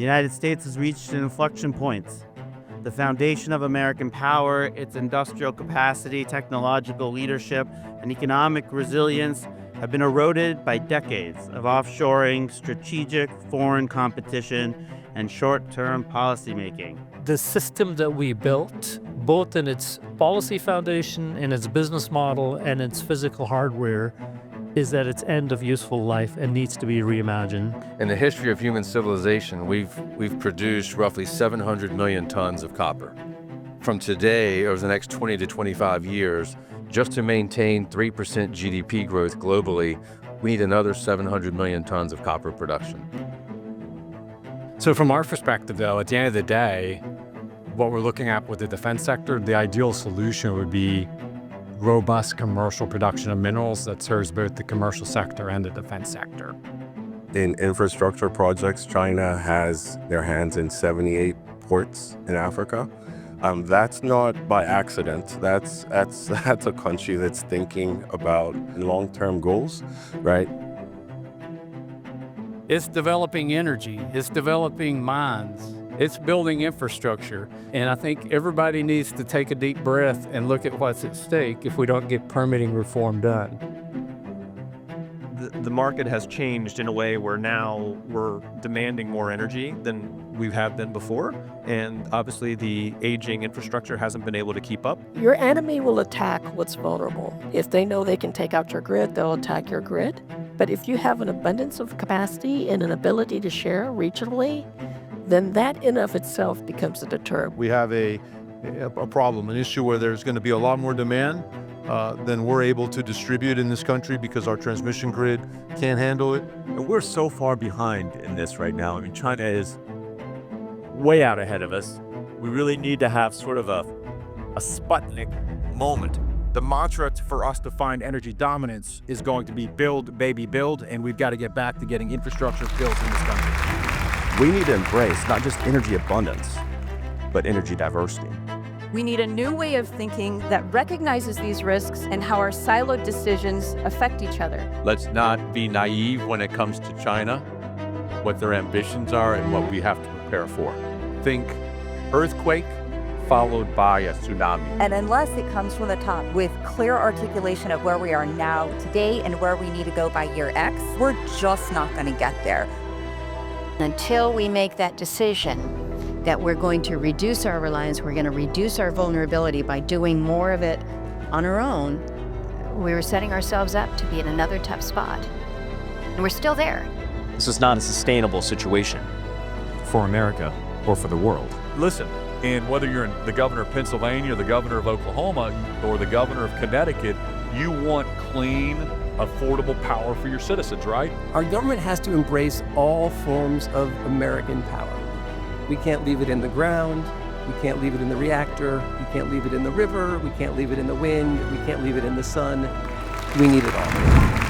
The United States has reached an inflection point. The foundation of American power, its industrial capacity, technological leadership, and economic resilience have been eroded by decades of offshoring, strategic foreign competition, and short-term policymaking. The system that we built, both in its policy foundation, in its business model, and its physical hardware, is at its end of useful life and needs to be reimagined. In the history of human civilization, we've produced roughly 700 million tons of copper. From today, over the next 20 to 25 years, just to maintain 3% GDP growth globally, we need another 700 million tons of copper production. So from our perspective, though, at the end of the day, what we're looking at with the defense sector, the ideal solution would be robust commercial production of minerals that serves both the commercial sector and the defense sector. In infrastructure projects, China has their hands in 78 ports in Africa. That's not by accident. That's a country that's thinking about long-term goals, right? It's developing energy, it's developing mines, it's building infrastructure. And I think everybody needs to take a deep breath and look at what's at stake if we don't get permitting reform done. The market has changed in a way where now we're demanding more energy than we have been before. And obviously the aging infrastructure hasn't been able to keep up. Your enemy will attack what's vulnerable. If they know they can take out your grid, they'll attack your grid. But if you have an abundance of capacity and an ability to share regionally, then that in of itself becomes a deterrent. We have a problem, an issue where there's going to be a lot more demand than we're able to distribute in this country because our transmission grid can't handle it. And we're so far behind in this right now. I mean, China is way out ahead of us. We really need to have sort of a Sputnik moment. The mantra for us to find energy dominance is going to be build, baby, build, and we've got to get back to getting infrastructure built in this country. We need to embrace not just energy abundance, but energy diversity. We need a new way of thinking that recognizes these risks and how our siloed decisions affect each other. Let's not be naive when it comes to China, what their ambitions are and what we have to prepare for. Think earthquake followed by a tsunami. And unless it comes from the top with clear articulation of where we are now today and where we need to go by year X, we're just not going to get there. Until we make that decision that we're going to reduce our reliance, we're going to reduce our vulnerability by doing more of it on our own, we're setting ourselves up to be in another tough spot. And we're still there. This is not a sustainable situation for America or for the world. Listen, and whether you're the governor of Pennsylvania or the governor of Oklahoma or the governor of Connecticut, you want clean, affordable power for your citizens, right? Our government has to embrace all forms of American power. We can't leave it in the ground. We can't leave it in the reactor. We can't leave it in the river. We can't leave it in the wind. We can't leave it in the sun. We need it all.